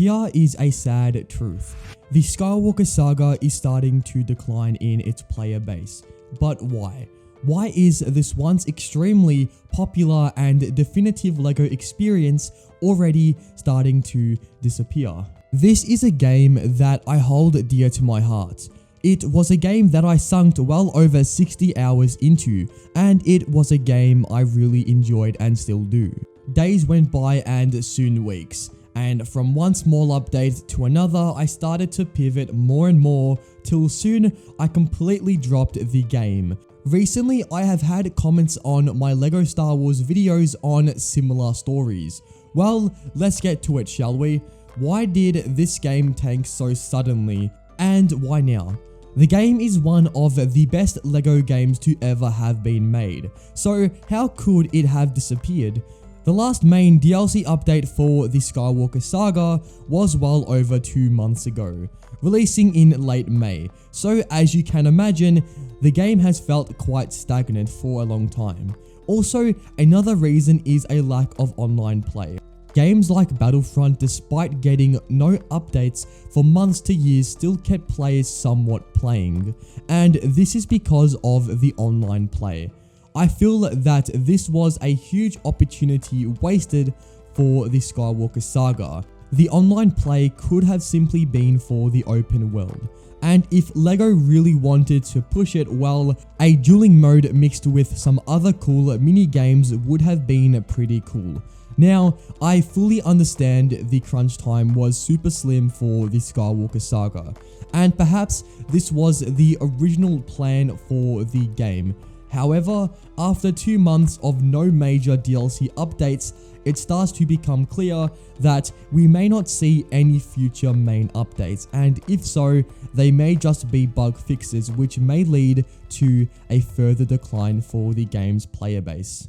Here is a sad truth. The Skywalker Saga is starting to decline in its player base. But why? Why is this once extremely popular and definitive LEGO experience already starting to disappear? This is a game that I hold dear to my heart. It was a game that I sunk well over 60 hours into, and it was a game I really enjoyed and still do. Days went by and soon weeks, and from one small update to another I started to pivot more and more till soon I completely dropped the game. Recently I have had comments on my LEGO Star Wars videos on similar stories. Well, let's get to it, shall we? Why did this game tank so suddenly, and why now? The game is one of the best LEGO games to ever have been made, so how could it have disappeared? The last main DLC update for the Skywalker Saga was well over 2 months ago, releasing in late May, so as you can imagine, the game has felt quite stagnant for a long time. Also, another reason is a lack of online play. Games like Battlefront, despite getting no updates for months to years, still kept players somewhat playing, and this is because of the online play. I feel that this was a huge opportunity wasted for the Skywalker Saga. The online play could have simply been for the open world, and if LEGO really wanted to push it, well, a dueling mode mixed with some other cool mini games would have been pretty cool. Now, I fully understand the crunch time was super slim for the Skywalker Saga, and perhaps this was the original plan for the game. However, after 2 months of no major DLC updates, it starts to become clear that we may not see any future main updates, and if so, they may just be bug fixes which may lead to a further decline for the game's player base.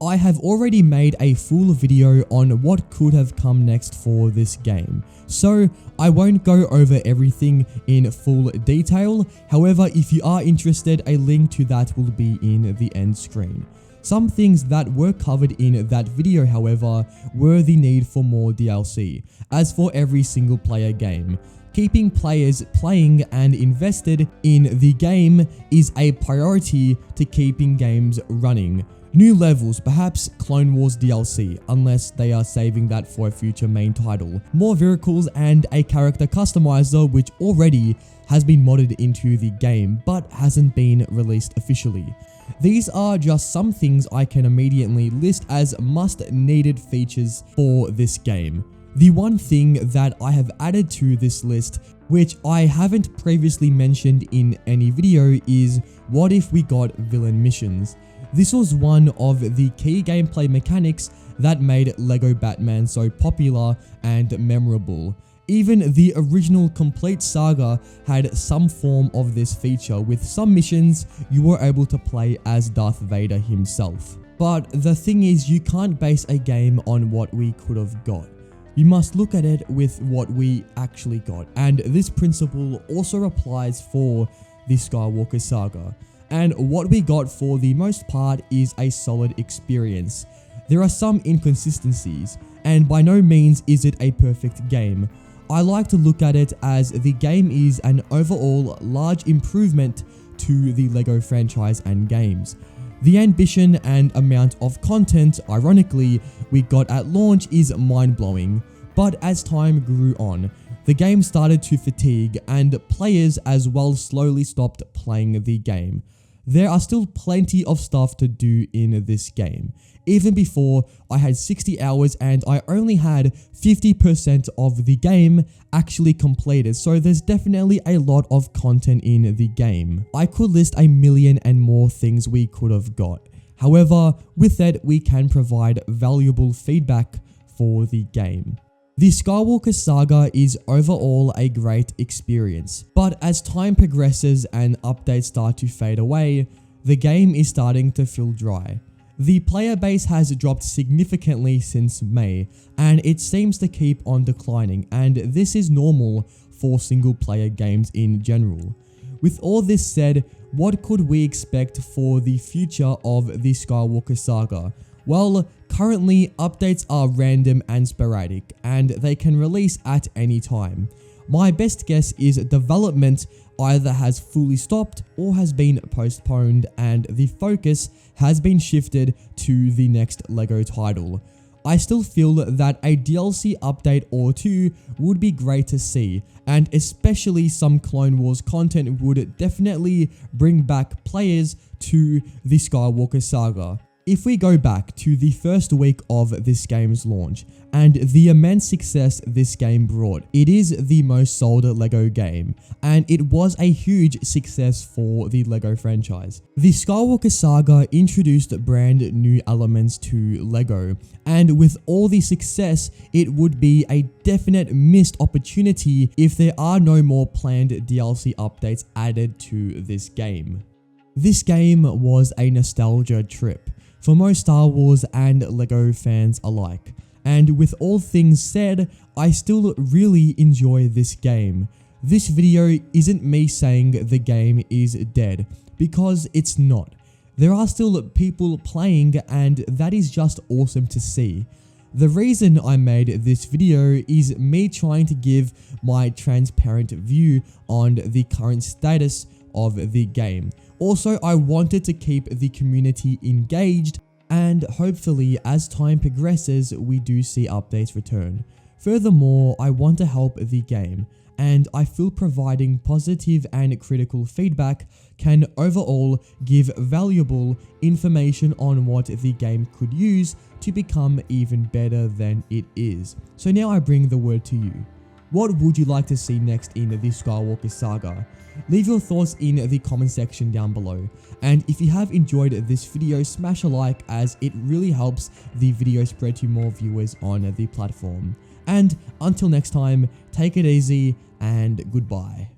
I have already made a full video on what could have come next for this game, so I won't go over everything in full detail. However, if you are interested, a link to that will be in the end screen. Some things that were covered in that video, however, were the need for more DLC, as for every single player game. Keeping players playing and invested in the game is a priority to keeping games running. New levels, perhaps Clone Wars DLC, unless they are saving that for a future main title. More vehicles and a character customizer which already has been modded into the game but hasn't been released officially. These are just some things I can immediately list as must-needed features for this game. The one thing that I have added to this list, which I haven't previously mentioned in any video, is what if we got villain missions. This was one of the key gameplay mechanics that made LEGO Batman so popular and memorable. Even the original complete saga had some form of this feature. With some missions, you were able to play as Darth Vader himself. But the thing is, you can't base a game on what we could have got. You must look at it with what we actually got, and this principle also applies for the Skywalker Saga. And what we got for the most part is a solid experience. There are some inconsistencies, and by no means is it a perfect game. I like to look at it as the game is an overall large improvement to the LEGO franchise and games. The ambition and amount of content, ironically, we got at launch is mind-blowing, but as time grew on, the game started to fatigue and players as well slowly stopped playing the game. There are still plenty of stuff to do in this game. Even before, I had 60 hours and I only had 50% of the game actually completed, so there's definitely a lot of content in the game. I could list a million and more things we could have got. However, with that, we can provide valuable feedback for the game. The Skywalker Saga is overall a great experience, but as time progresses and updates start to fade away, the game is starting to feel dry. The player base has dropped significantly since May, and it seems to keep on declining, and this is normal for single player games in general. With all this said, what could we expect for the future of the Skywalker Saga? Well, currently updates are random and sporadic, and they can release at any time. My best guess is development either has fully stopped or has been postponed, and the focus has been shifted to the next LEGO title. I still feel that a DLC update or two would be great to see, and especially some Clone Wars content would definitely bring back players to the Skywalker Saga. If we go back to the first week of this game's launch and the immense success this game brought, it is the most sold LEGO game, and it was a huge success for the LEGO franchise. The Skywalker Saga introduced brand new elements to LEGO, and with all the success, it would be a definite missed opportunity if there are no more planned DLC updates added to this game. This game was a nostalgia trip for most Star Wars and LEGO fans alike, and with all things said, I still really enjoy this game. This video isn't me saying the game is dead, because it's not. There are still people playing, and that is just awesome to see. The reason I made this video is me trying to give my transparent view on the current status of the game. Also, I wanted to keep the community engaged, and hopefully as time progresses we do see updates return. Furthermore, I want to help the game, and I feel providing positive and critical feedback can overall give valuable information on what the game could use to become even better than it is. So now I bring the word to you. What would you like to see next in the Skywalker Saga? Leave your thoughts in the comment section down below, and if you have enjoyed this video, smash a like as it really helps the video spread to more viewers on the platform. And until next time, take it easy and goodbye.